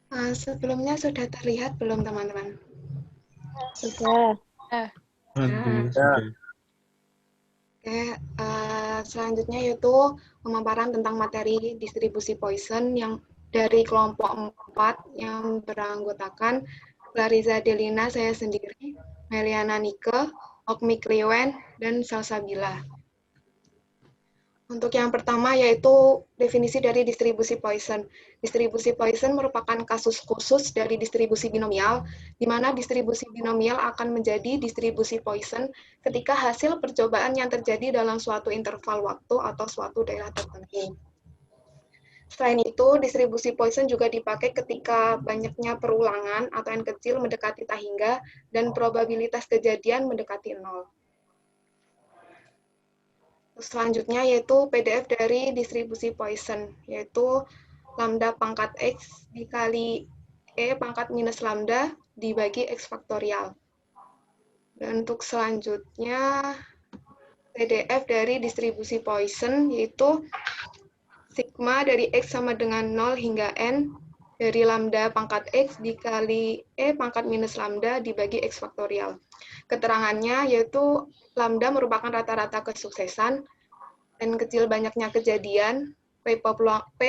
Sebelumnya sudah terlihat belum teman-teman? Sudah. Sudah. Oke, selanjutnya yaitu pemaparan tentang materi distribusi Poisson yang dari kelompok 4 yang beranggotakan Clariza Delina, saya sendiri, Meliana Nike, Okmi Kriwen, dan Salsabila. Untuk yang pertama yaitu definisi dari distribusi Poisson. Distribusi Poisson merupakan kasus khusus dari distribusi binomial, di mana distribusi binomial akan menjadi distribusi Poisson ketika hasil percobaan yang terjadi dalam suatu interval waktu atau suatu daerah tertentu. Selain itu, distribusi Poisson juga dipakai ketika banyaknya perulangan atau n kecil mendekati tak hingga dan probabilitas kejadian mendekati 0. Selanjutnya yaitu PDF dari distribusi Poisson, yaitu lambda pangkat X dikali E pangkat minus lambda dibagi X faktorial. Dan untuk selanjutnya PDF dari distribusi Poisson, yaitu sigma dari X sama dengan 0 hingga N dari lambda pangkat X dikali E pangkat minus lambda dibagi X faktorial. Keterangannya yaitu lambda merupakan rata-rata kesuksesan, N kecil banyaknya kejadian, P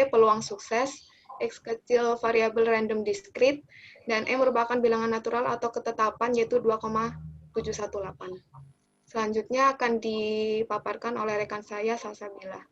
peluang sukses, X kecil variabel random discrete, dan E merupakan bilangan natural atau ketetapan yaitu 2,718. Selanjutnya akan dipaparkan oleh rekan saya, Salsabila.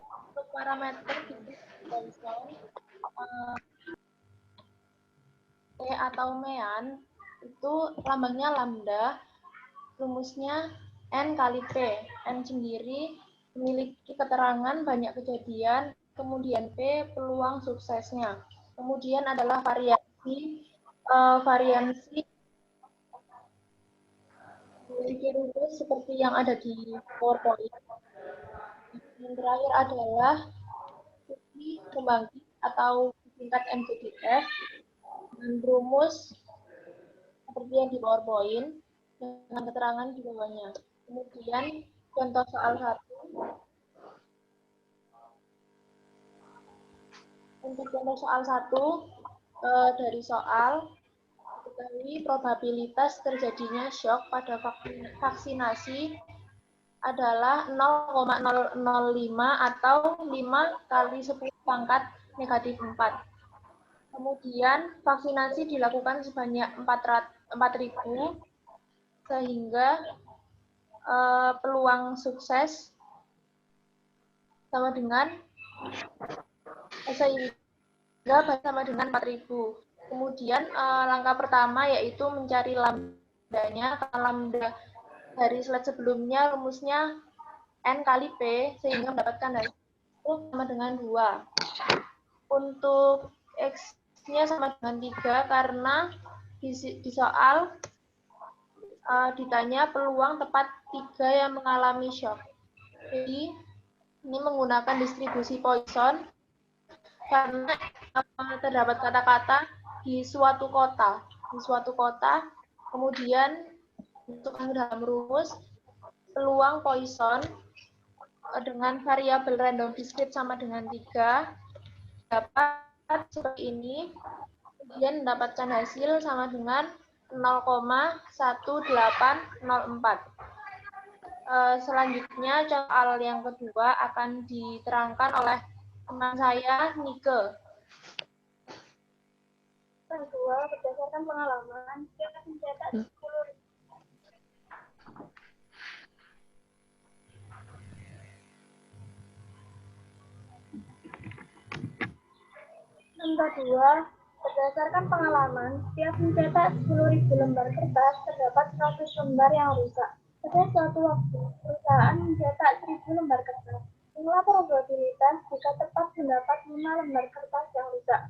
Untuk parameter Poisson T atau mean itu lambangnya lambda, rumusnya N kali P. N sendiri memiliki keterangan banyak kejadian, kemudian P peluang suksesnya. Kemudian adalah variansi memiliki rumus seperti yang ada di PowerPoint. Yang terakhir adalah fungsi pembangkit atau tingkat MCDF dengan rumus seperti yang di PowerPoint dengan keterangan di bawahnya. Kemudian contoh soal 1. Untuk contoh soal 1 dari soal diketahui probabilitas terjadinya shock pada vaksinasi adalah 0,005 atau 5 kali 10 pangkat negatif 4. Kemudian vaksinasi dilakukan sebanyak 4.000 sehingga peluang sukses sama dengan sama dengan 4.000. Kemudian langkah pertama yaitu mencari lambdanya. Karena lambda dari slide sebelumnya rumusnya N kali P sehingga mendapatkan hasil sama dengan 2. Untuk X-nya sama dengan 3 karena di soal ditanya peluang tepat 3 yang mengalami shock. Jadi ini menggunakan distribusi Poisson karena terdapat kata-kata di suatu kota. Kemudian untuk dalam rumus peluang Poisson dengan variabel random discrete sama dengan 3 dapat seperti ini, kemudian mendapatkan hasil sama dengan 0,1804. Selanjutnya soal yang kedua akan diterangkan oleh teman saya, Nike. Yang kedua, berdasarkan pengalaman, dia mencetak 10 6.000 kedua, berdasarkan pengalaman, setiap mencetak 10.000 lembar kertas, terdapat 100 lembar yang rusak. Pada suatu waktu, perusahaan mencetak 1.000 lembar kertas. Inilah probabilitas jika tepat mendapat 5 lembar kertas yang rusak.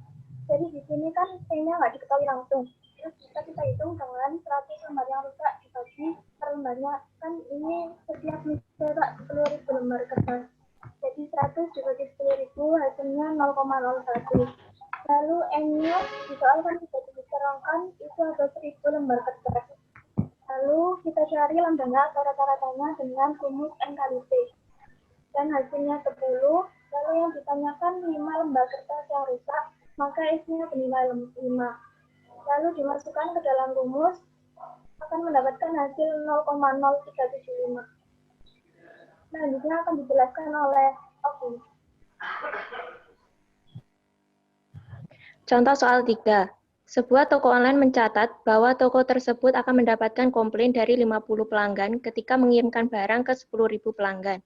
Jadi di sini kan P-nya nggak diketahui langsung. Terus kita hitung dengan 100 lembar yang rusak dibagi per lembarnya. Kan ini setiap mencetak 10.000 lembar kertas. Jadi 100 dibagi 10.000 hasilnya 0,01. Lalu N-nya di soal kan bisa diterangkan itu ada 1.000 lembar kertas. Lalu kita cari lambdanya atau rata-ratanya dengan rumus N kali P. Dan hasilnya 10. Lalu yang ditanyakan 5 lembar kertas yang rusak, maka S-nya bernilai 5. Lalu dimasukkan ke dalam rumus, akan mendapatkan hasil 0,0375. Selanjutnya akan dijelaskan oleh Oki. Contoh soal 3. Sebuah toko online mencatat bahwa toko tersebut akan mendapatkan komplain dari 50 pelanggan ketika mengirimkan barang ke 10.000 pelanggan.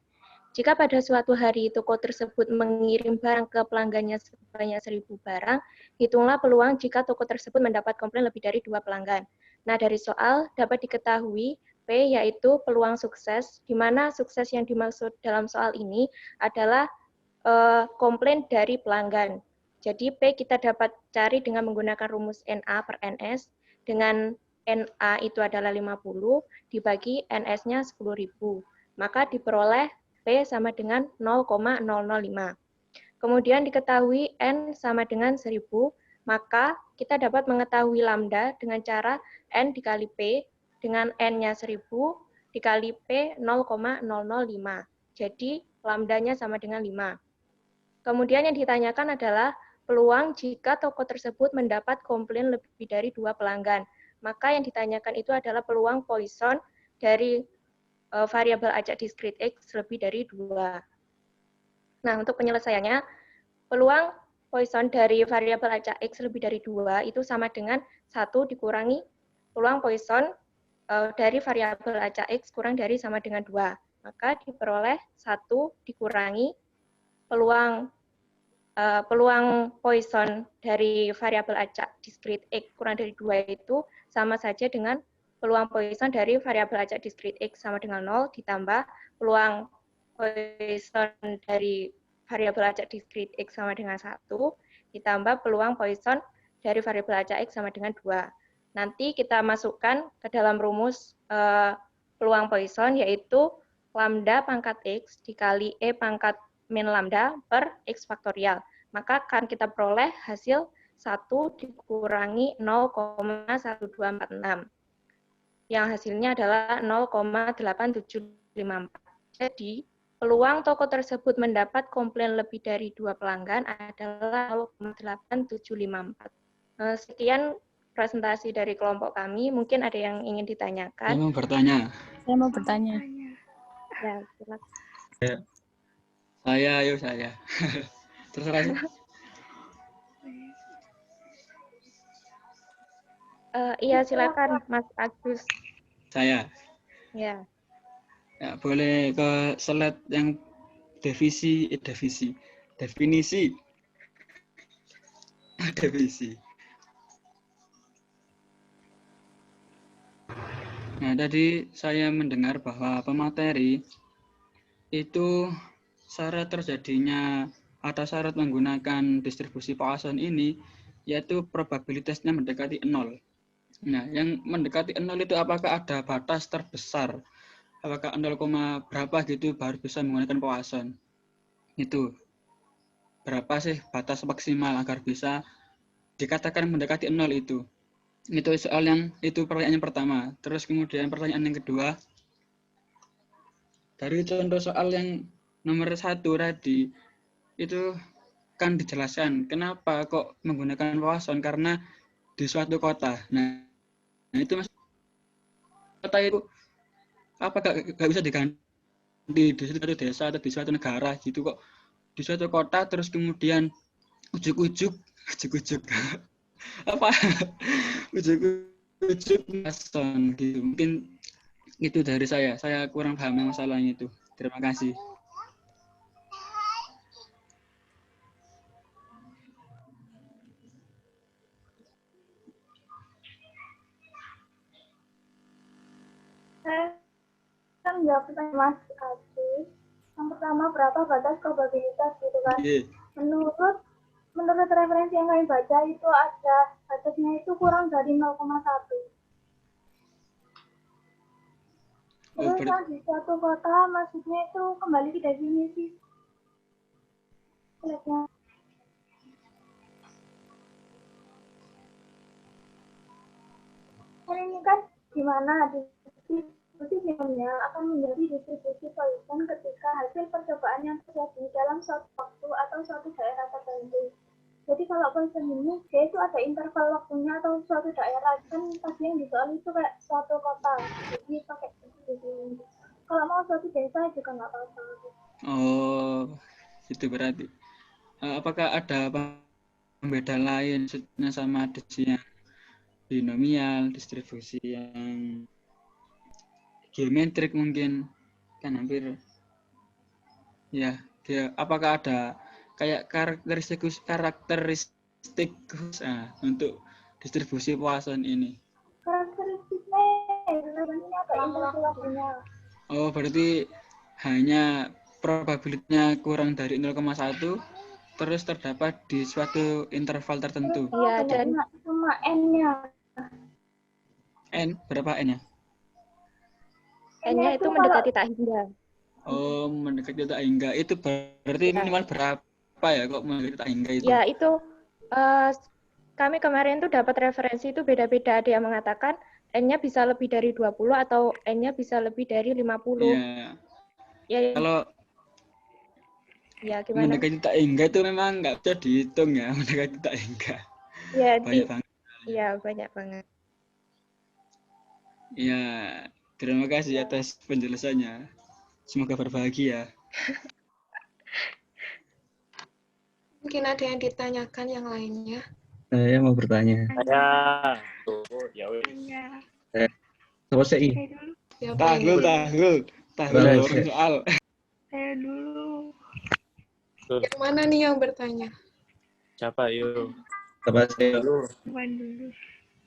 Jika pada suatu hari toko tersebut mengirim barang ke pelanggannya sebanyak 1.000 barang, hitunglah peluang jika toko tersebut mendapat komplain lebih dari 2 pelanggan. Nah, dari soal dapat diketahui P yaitu peluang sukses, di mana sukses yang dimaksud dalam soal ini adalah komplain dari pelanggan. Jadi P kita dapat cari dengan menggunakan rumus NA per NS, dengan NA itu adalah 50, dibagi NS-nya 10.000. Maka diperoleh P sama dengan 0,005. Kemudian diketahui N sama dengan 1.000, maka kita dapat mengetahui lambda dengan cara N dikali P, dengan N-nya 1.000, dikali P 0,005. Jadi lambdanya sama dengan 5. Kemudian yang ditanyakan adalah peluang jika toko tersebut mendapat komplain lebih dari 2 pelanggan. Maka yang ditanyakan itu adalah peluang Poisson dari variabel acak diskrit X lebih dari 2. Nah, untuk penyelesaiannya, peluang Poisson dari variabel acak X lebih dari 2 itu sama dengan 1 dikurangi peluang Poisson dari variabel acak X kurang dari sama dengan 2. Maka diperoleh 1 dikurangi peluang Poisson dari variabel acak diskrit X kurang dari 2 itu sama saja dengan peluang Poisson dari variabel acak diskrit X sama dengan 0 ditambah peluang Poisson dari variabel acak diskrit X sama dengan 1 ditambah peluang Poisson dari variabel acak X sama dengan 2. Nanti kita masukkan ke dalam rumus peluang Poisson yaitu lambda pangkat X dikali E pangkat min lambda per X faktorial. Maka akan kita peroleh hasil 1 dikurangi 0,1246. Yang hasilnya adalah 0,8754. Jadi, peluang toko tersebut mendapat komplain lebih dari 2 pelanggan adalah 0,8754. Sekian presentasi dari kelompok kami. Mungkin ada yang ingin ditanyakan. Saya mau bertanya. Ya, silakan. Saya. Terserah sih. Iya, silakan Mas Agus. Saya. Ya. Ya, boleh ke slide yang definisi. Nah, tadi saya mendengar bahwa pemateri itu syarat terjadinya atau syarat menggunakan distribusi Poisson ini yaitu probabilitasnya mendekati 0. Nah, yang mendekati 0 itu apakah ada batas terbesar? Apakah 0, berapa gitu baru bisa menggunakan Poisson? Itu berapa sih batas maksimal agar bisa dikatakan mendekati 0 itu? Itu soal yang itu pertanyaan yang pertama. Terus kemudian pertanyaan yang kedua, dari contoh soal yang nomor 1 tadi itu kan dijelaskan kenapa kok menggunakan Poisson karena di suatu kota. Nah itu mas kota itu apa gak bisa diganti di suatu desa atau di suatu negara gitu kok di suatu kota terus kemudian ujuk-ujuk apa ujuk-ujuk Poisson gitu. Mungkin itu dari saya kurang paham masalahnya itu. Terima kasih. menjawab pertanyaan Mas Adi. Yang pertama, berapa batas probabilitas gitu kan? Iya. Menurut referensi yang kami baca itu ada batasnya itu kurang dari 0,1. Oh, Terus di suatu kota maksudnya itu kembali ke definisi. Lihatnya. Ini kan gimana distribusi binomial akan menjadi distribusi Poisson ketika hasil percobaan yang terjadi dalam suatu waktu atau suatu daerah tertentu. Jadi kalau Poisson ini dia itu ada interval waktunya atau suatu daerah, kan tadi yang di soal itu kayak suatu kota, jadi pakai distribusi. Kalau mau suatu desa juga nggak apa-apa. Oh, itu berarti. Apakah ada pembeda lain sama distribusi yang binomial, distribusi yang geometrik mungkin, kan hampir ya. Apakah ada kayak karakteristik untuk distribusi Poisson ini? Karakteristiknya ini ada interval waktunya. Oh, berarti hanya probabilitasnya kurang dari 0,1 terus terdapat di suatu interval tertentu. Iya, dan cuma N-nya. N, berapa N-nya? N-nya itu mendekati tak hingga. Oh, mendekati tak hingga. Itu berarti minimal berapa ya kok mendekati tak hingga itu? Ya, itu kami kemarin tuh dapat referensi itu beda-beda. Ada yang mengatakan N-nya bisa lebih dari 20 atau N-nya bisa lebih dari 50. Iya. Ya, Kalau ya gimana? mendekati tak hingga itu memang nggak bisa dihitung ya, mendekati tak hingga. Ya, banyak banget. Iya, banyak banget. Ya, terima kasih atas penjelasannya. Semoga berbahagia. Mungkin ada yang ditanyakan yang lainnya. Saya mau bertanya. Ya wes. Selesai. Tahlul soal. Saya dulu. Yang mana nih yang bertanya? Siapa yuk? Apa saya Dulu.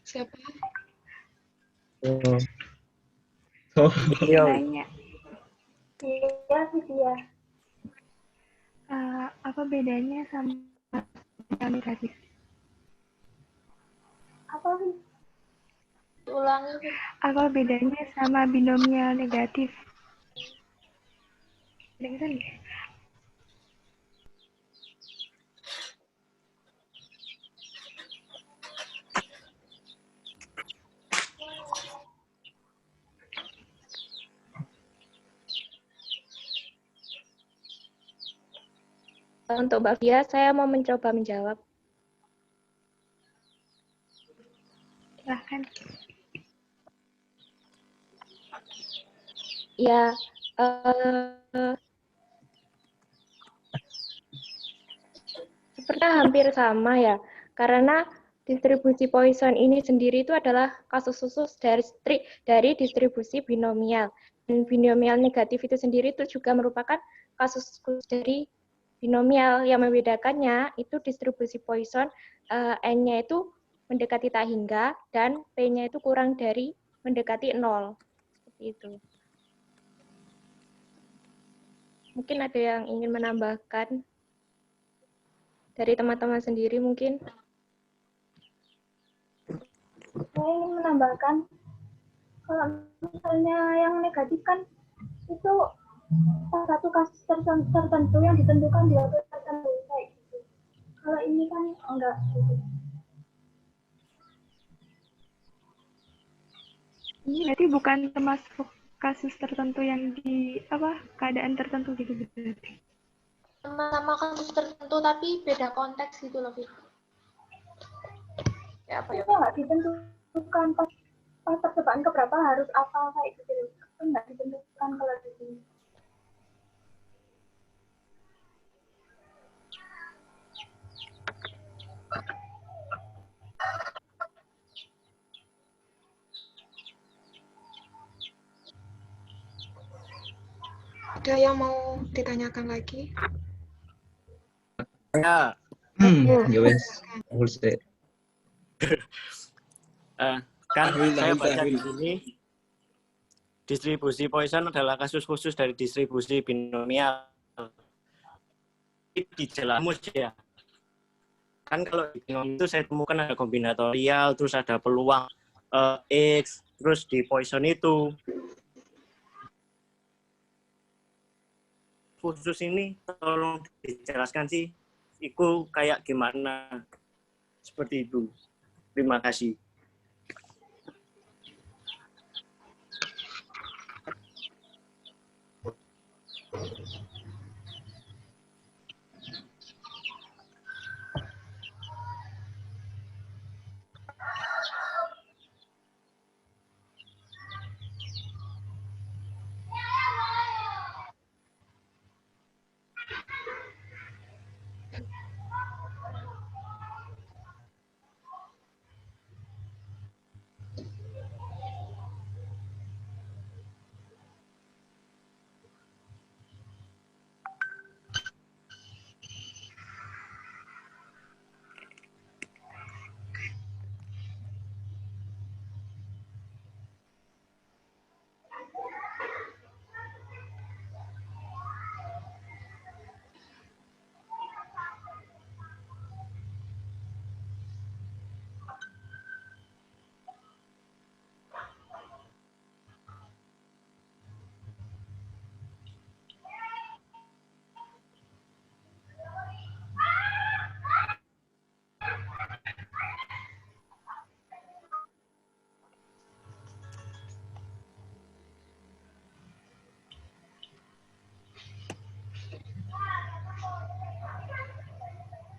Siapa? Yo. Iya sih dia. Apa bedanya sama negatif? Apa sih? Ulangi. Apa bedanya sama binomial negatif? Dengerin. Untuk Mbak Fia, saya mau mencoba menjawab. Silahkan. Ya, sepertinya hampir sama ya, karena distribusi Poisson ini sendiri itu adalah kasus khusus dari distribusi binomial. Dan binomial negatif itu sendiri itu juga merupakan kasus khusus dari binomial. Yang membedakannya itu distribusi Poisson, N-nya itu mendekati tak hingga, dan P-nya itu kurang dari mendekati 0. Seperti itu. Mungkin ada yang ingin menambahkan dari teman-teman sendiri mungkin? Saya ingin menambahkan, kalau misalnya yang negatif kan itu satu kasus tertentu yang ditentukan di waktu tertentu kayak gitu. Kalau ini kan enggak gitu. Ini berarti bukan termasuk kasus tertentu yang di keadaan tertentu gitu berarti. Sama kasus tertentu tapi beda konteks gitu loh, Fit. Ya apa ya? Itu nggak ditentukan pas percobaan keberapa harus apa kayak gitu. Itu nggak ditentukan kalau di sini. Ada yang mau ditanyakan lagi? Ya. Ya wes. Selesai. Kan saya baca di sini distribusi Poisson adalah kasus khusus dari distribusi binomial. Dijelas ya. Kan kalau di binom itu saya temukan ada kombinatorial, terus ada peluang X, terus di Poisson itu khusus ini tolong dijelaskan sih, itu kayak gimana, seperti itu. Terima kasih.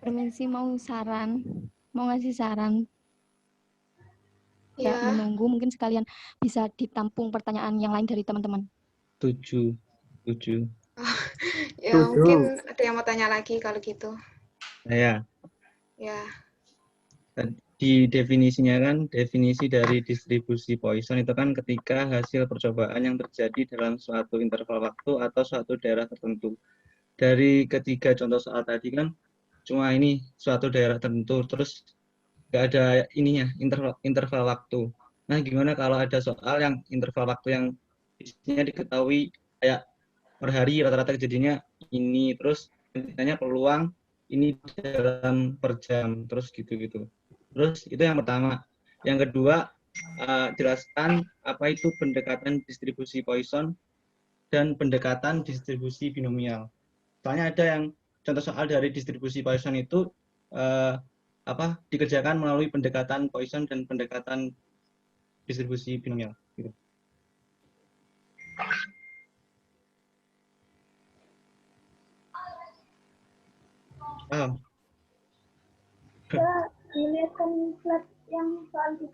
Permisi mau ngasih saran. Ya, Ya, menunggu mungkin sekalian bisa ditampung pertanyaan yang lain dari teman-teman. 7. ya mungkin ada yang mau tanya lagi kalau gitu. Saya Ya, di definisinya kan, definisi dari distribusi Poisson itu kan ketika hasil percobaan yang terjadi dalam suatu interval waktu atau suatu daerah tertentu. Dari ketiga contoh soal tadi kan cuma ini suatu daerah tertentu, terus nggak ada ininya interval waktu. Nah, gimana kalau ada soal yang interval waktu yang isinya diketahui kayak per hari rata-rata kejadiannya ini, terus ditanya peluang ini dalam per jam, terus gitu-gitu. Terus itu yang pertama. Yang kedua, jelaskan apa itu pendekatan distribusi Poisson dan pendekatan distribusi binomial. Soalnya ada yang contoh soal dari distribusi Poisson itu dikerjakan melalui pendekatan Poisson dan pendekatan distribusi binomial. Gitu. Paham? Bisa dilihatkan slide yang soal 3.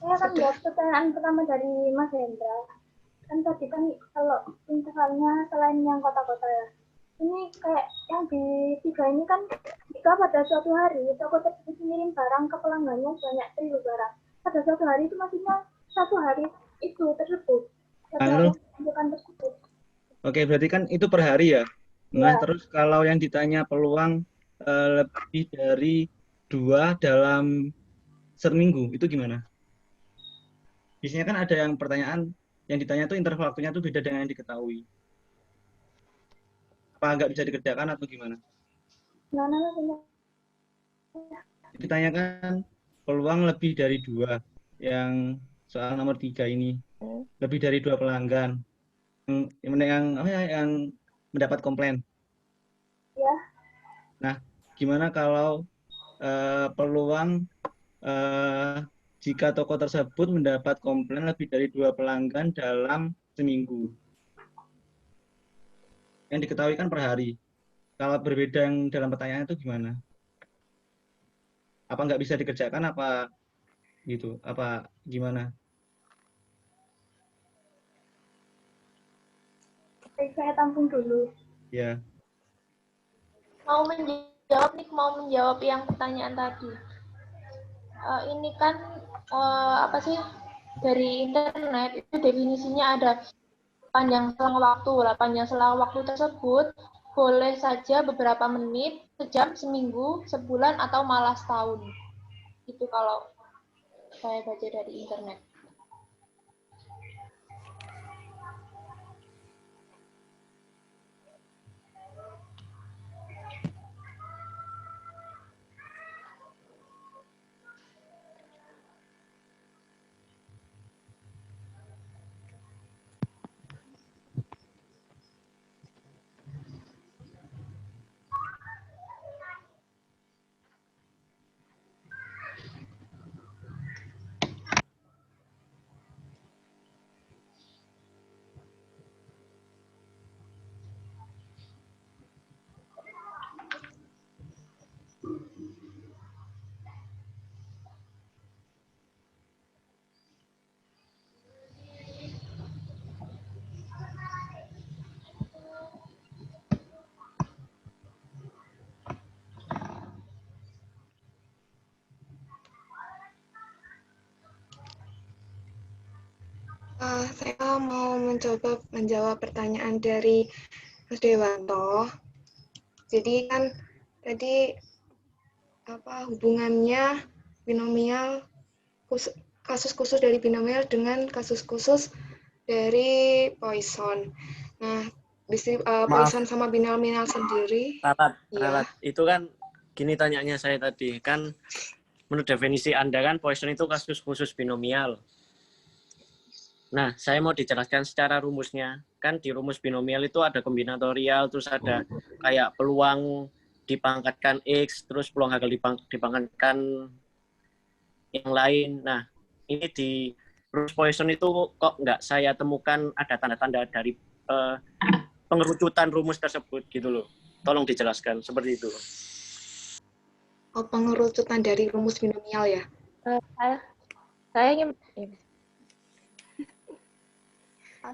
Saya akan jawab pertanyaan pertama dari Mas Hendra. Kan tadi kan kalau intervalnya selain yang kota-kota ya. Ini kayak yang di 3 ini kan jika pada suatu hari toko tersebut mengirim barang ke pelanggannya sebanyak 1000 barang. Pada suatu hari itu maksudnya satu hari itu tersebut. Satu hari yang tersebut. Oke, berarti kan itu per hari ya. Nah, Ya. terus kalau yang ditanya peluang lebih dari 2 dalam seminggu, itu gimana? Biasanya kan ada yang pertanyaan yang ditanya tuh interval waktunya tuh beda dengan yang diketahui. Apa nggak bisa dikerjakan atau gimana? Ditanyakan peluang lebih dari 2, yang soal nomor 3 ini. Lebih dari 2 pelanggan yang mendapat komplain. Ya. Nah, gimana kalau peluang jika toko tersebut mendapat komplain lebih dari 2 pelanggan dalam seminggu? Yang diketahui kan per hari. Kalau berbeda yang dalam pertanyaan itu gimana? Apa nggak bisa dikerjakan apa gitu? Apa gimana? Saya tampung dulu. Ya. Mau menjawab yang pertanyaan tadi. Ini kan apa sih, dari internet itu definisinya ada panjang selang waktu. Lah, panjang selang waktu tersebut boleh saja beberapa menit, sejam, seminggu, sebulan, atau malah setahun. Itu kalau saya baca dari internet. Saya mau mencoba menjawab pertanyaan dari Mas Dewanto. Jadi kan tadi hubungannya binomial, kasus khusus dari binomial dengan kasus khusus dari Poisson. Nah, Poisson sama binomial sendiri. Ralat. Itu kan gini tanyanya saya tadi. Kan menurut definisi Anda kan Poisson itu kasus khusus binomial. Nah, saya mau dijelaskan secara rumusnya. Kan di rumus binomial itu ada kombinatorial, terus ada kayak peluang dipangkatkan X, terus peluang gagal dipangkatkan yang lain. Nah, ini di rumus Poisson itu kok nggak saya temukan ada tanda-tanda dari pengerucutan rumus tersebut gitu loh. Tolong dijelaskan, seperti itu. Oh, pengerucutan dari rumus binomial ya? Saya ingin...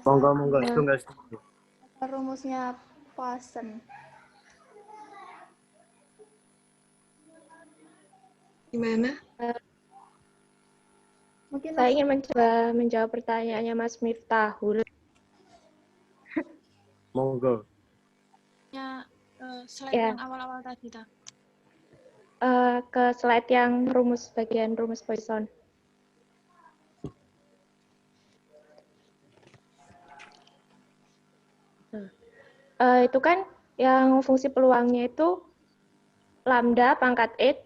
Monggo, itu nggak setuju. Rumusnya Poisson. Gimana? Mungkin saya ingin mencoba menjawab pertanyaannya Mas Miftahul. Monggo. Slide yang awal-awal tadi, Ke slide yang bagian rumus Poisson. Itu kan yang fungsi peluangnya itu lambda pangkat X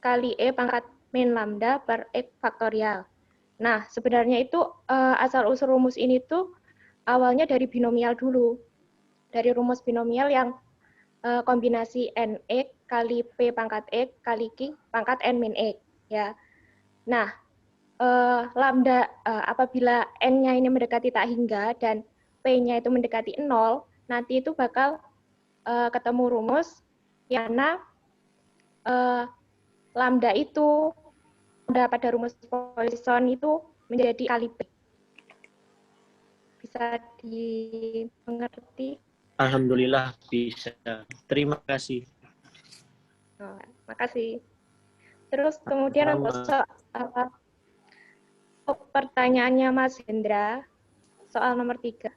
kali E pangkat min lambda per X faktorial. Nah, sebenarnya itu asal-usul rumus ini tuh awalnya dari binomial dulu. Dari rumus binomial yang kombinasi NX kali P pangkat X kali Q pangkat N min X. Ya. Nah, lambda apabila N-nya ini mendekati tak hingga dan P-nya itu mendekati 0, nanti itu bakal ketemu rumus yang mana lambda itu pada rumus Poisson itu menjadi kali P. Bisa dimengerti? Alhamdulillah bisa. Terima kasih. Makasih. Terus kemudian untuk pertanyaannya Mas Hendra, soal nomor 3.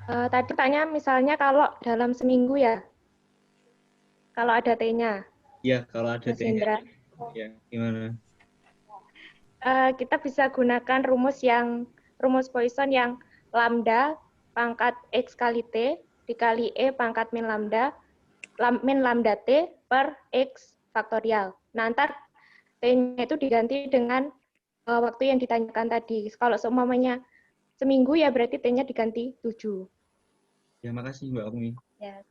Tadi tanya misalnya kalau dalam seminggu ya, kalau ada T-nya. Ya, kalau ada T-nya. Ya, gimana? Kita bisa gunakan rumus Poisson yang lambda pangkat X kali T dikali E pangkat min lambda T per X faktorial. Nah, ntar T-nya itu diganti dengan waktu yang ditanyakan tadi. Kalau seumpamanya seminggu ya berarti T-nya diganti 7. Ya, makasih Mbak Umi. Ya.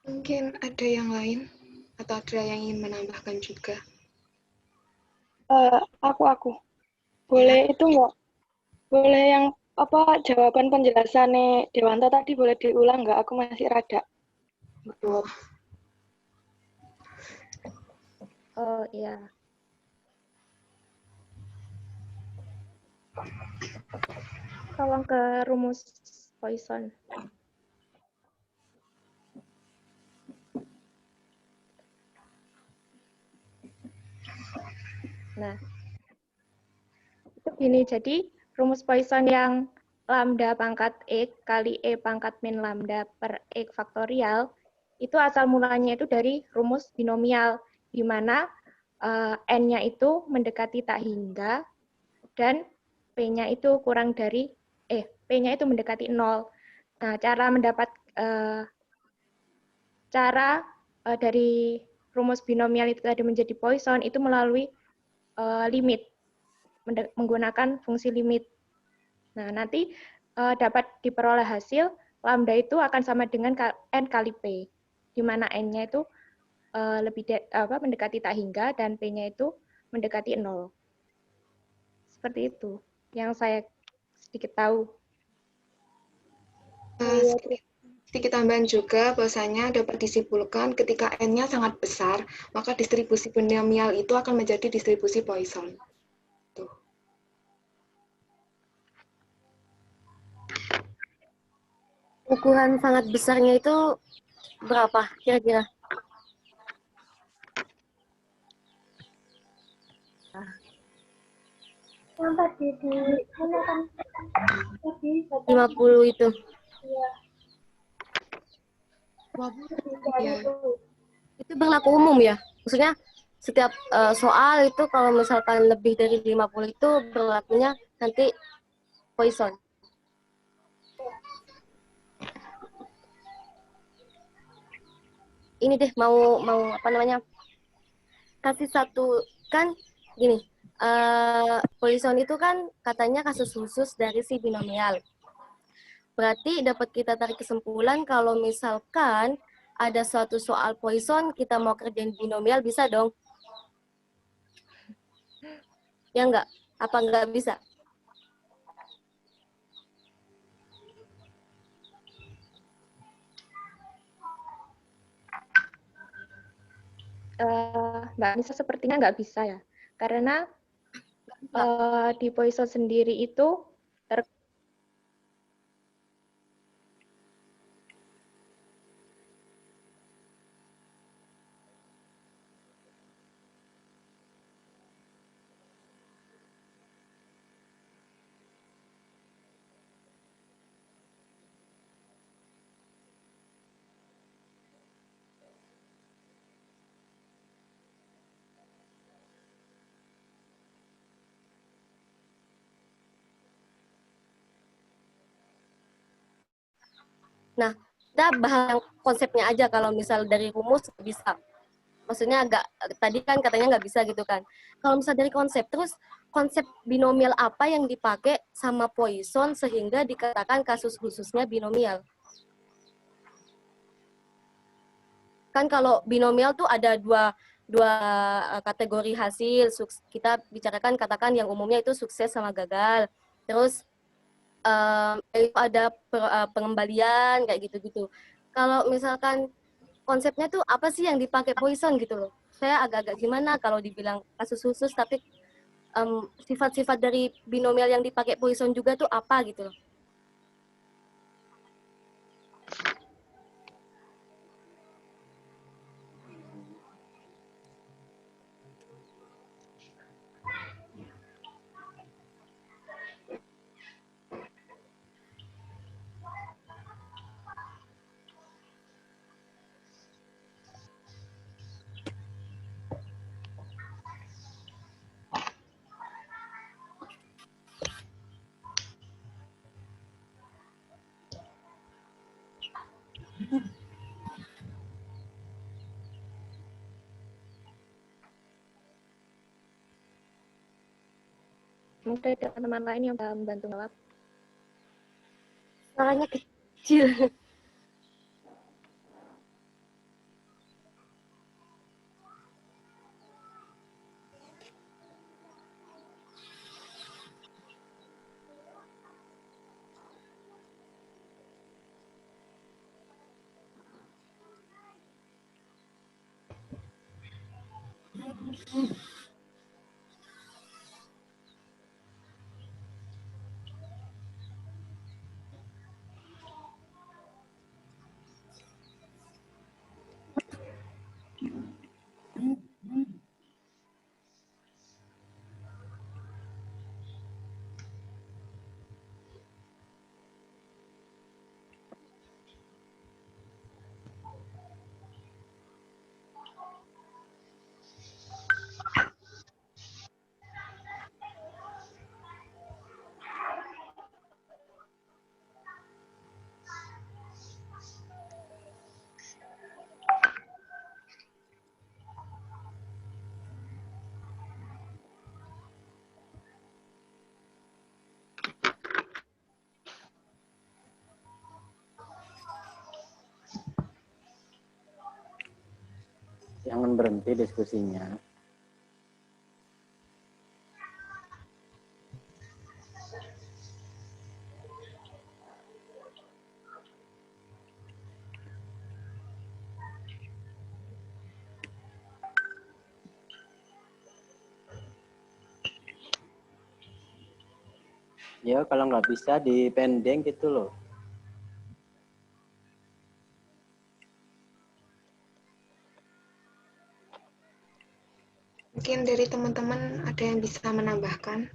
Mungkin ada yang lain atau ada yang ingin menambahkan juga. Aku. Boleh itu enggak? Boleh yang jawaban penjelasannya Dewanto tadi boleh diulang nggak? Aku masih rada. Betul. Oh iya. Tolong ke rumus Poisson. Nah, itu gini, jadi rumus Poisson yang lambda pangkat X kali E pangkat min lambda per X faktorial, itu asal mulanya itu dari rumus binomial, di mana N-nya itu mendekati tak hingga, dan P-nya itu kurang dari, P-nya itu mendekati 0. Nah, cara dari rumus binomial itu tadi menjadi Poisson itu melalui limit, menggunakan fungsi limit. Nah, nanti dapat diperoleh hasil lambda itu akan sama dengan N kali P, di mana N-nya itu mendekati tak hingga dan P-nya itu mendekati 0. Seperti itu yang saya sedikit tahu. Sedikit tambahan juga, bahwasanya dapat disimpulkan ketika N-nya sangat besar, maka distribusi binomial itu akan menjadi distribusi Poisson. Tuh. Ukuran sangat besarnya itu berapa kira-kira? Yang tadi di mana kan tadi 50 itu. Iya. Ya. Itu berlaku umum ya? Maksudnya setiap soal itu kalau misalkan lebih dari 50 itu berlakunya nanti Poisson. Ini deh mau apa namanya? Kasih satu kan gini. Poisson itu kan katanya kasus khusus dari si binomial. Berarti dapat kita tarik kesimpulan kalau misalkan ada suatu soal Poisson, kita mau kerjain binomial, bisa dong? Ya enggak? Apa enggak bisa? Mbak Anissa sepertinya nggak bisa ya, karena di Poisson sendiri itu Nah, kita bahas konsepnya aja. Kalau misal dari rumus bisa. Maksudnya tadi kan katanya nggak bisa gitu kan. Kalau misal dari konsep, terus konsep binomial apa yang dipakai sama Poisson sehingga dikatakan kasus khususnya binomial? Kan kalau binomial tuh ada dua kategori hasil. Kita bicarakan katakan yang umumnya itu sukses sama gagal. Terus ada pengembalian kayak gitu-gitu. Kalau misalkan konsepnya tuh apa sih yang dipakai Poisson gitu loh. Saya agak-agak gimana kalau dibilang kasus khusus, tapi sifat-sifat dari binomial yang dipakai Poisson juga tuh apa gitu loh. mungkin ada teman-teman lain yang bisa membantu jawab. Suaranya kecil. Jangan berhenti diskusinya. Ya, kalau nggak bisa dipending gitu loh. Mungkin dari teman-teman ada yang bisa menambahkan.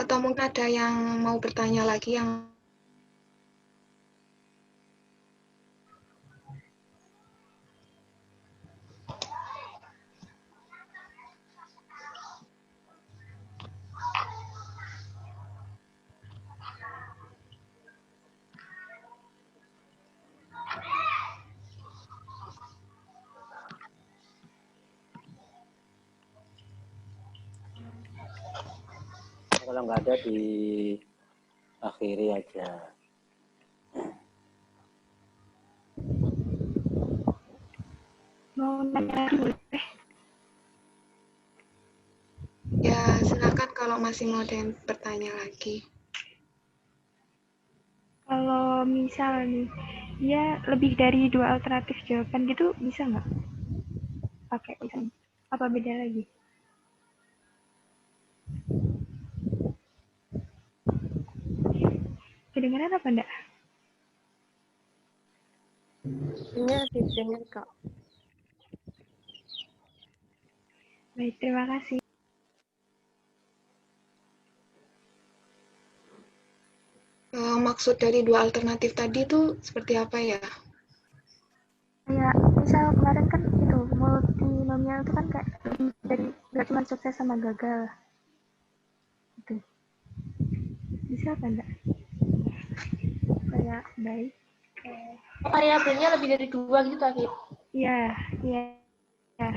Atau mungkin ada yang mau bertanya lagi yang Kalau nggak ada di akhiri aja. Mau nanya boleh? ya silakan kalau masih mau ada yang bertanya lagi. Kalau misal nih, dia lebih dari 2 alternatif jawaban gitu, bisa nggak? Pakai misalnya. Apa beda lagi? Kedengeran apa enggak? Dengar sih, dengar Kak. Baik, terima kasih. Maksud dari dua alternatif tadi itu seperti apa ya? Kayak misal kemarin kan itu multinomial itu kan kayak dari nggak cuma sukses sama gagal. Gitu. Bisa apa enggak? Kayak baik. Variabelnya lebih dari 2 gitu tadi. Iya, iya. Ya.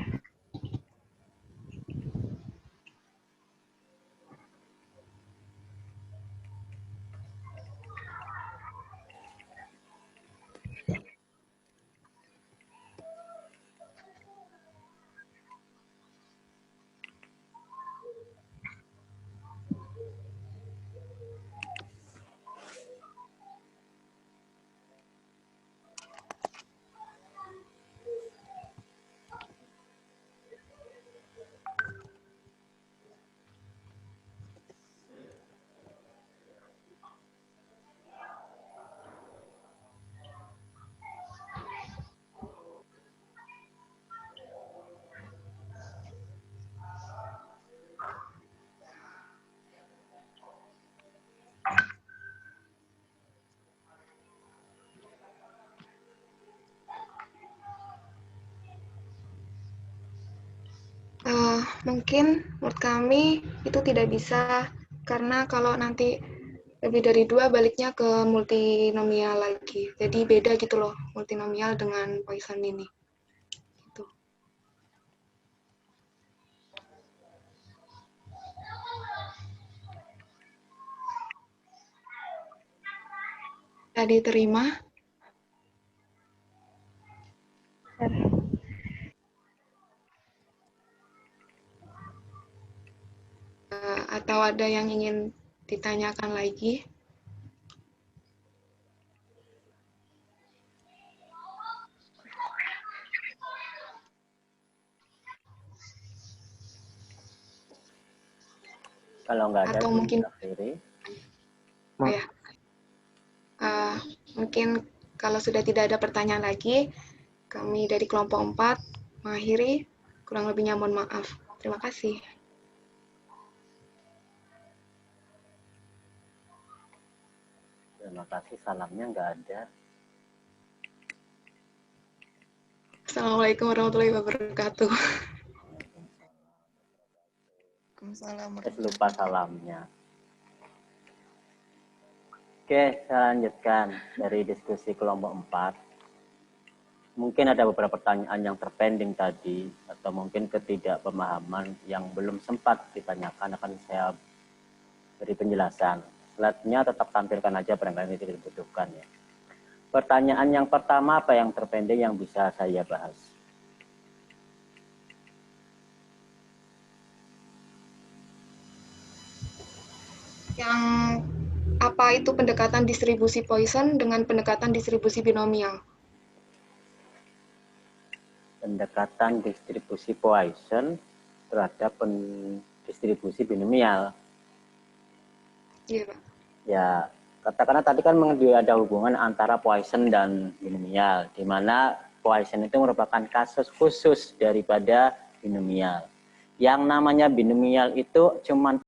Mungkin menurut kami itu tidak bisa karena kalau nanti lebih dari 2 baliknya ke multinomial lagi. Jadi beda gitu loh multinomial dengan Poisson ini. Gitu. Tadi terima. Atau ada yang ingin ditanyakan lagi? Kalau nggak ada Atau mungkin akhiri. oh ya. Mungkin kalau sudah tidak ada pertanyaan lagi, kami dari kelompok 4 mengakhiri. Kurang lebihnya mohon maaf. Terima kasih. Terima kasih, salamnya nggak ada. Assalamualaikum warahmatullahi wabarakatuh. lupa salamnya. Oke, saya lanjutkan dari diskusi kelompok 4. Mungkin ada beberapa pertanyaan yang terpending tadi, atau mungkin ketidakpemahaman yang belum sempat ditanyakan, akan saya beri penjelasan. Slide-nya tetap tampilkan aja, barangkali tidak dibutuhkan ya. Pertanyaan yang pertama, apa yang terpending yang bisa saya bahas? Yang apa itu pendekatan distribusi Poisson dengan pendekatan distribusi binomial? Pendekatan distribusi Poisson terhadap distribusi binomial. Iya, Pak. Ya, katakanlah tadi kan ada hubungan antara Poisson dan binomial, di mana Poisson itu merupakan kasus khusus daripada binomial. Yang namanya binomial itu cuma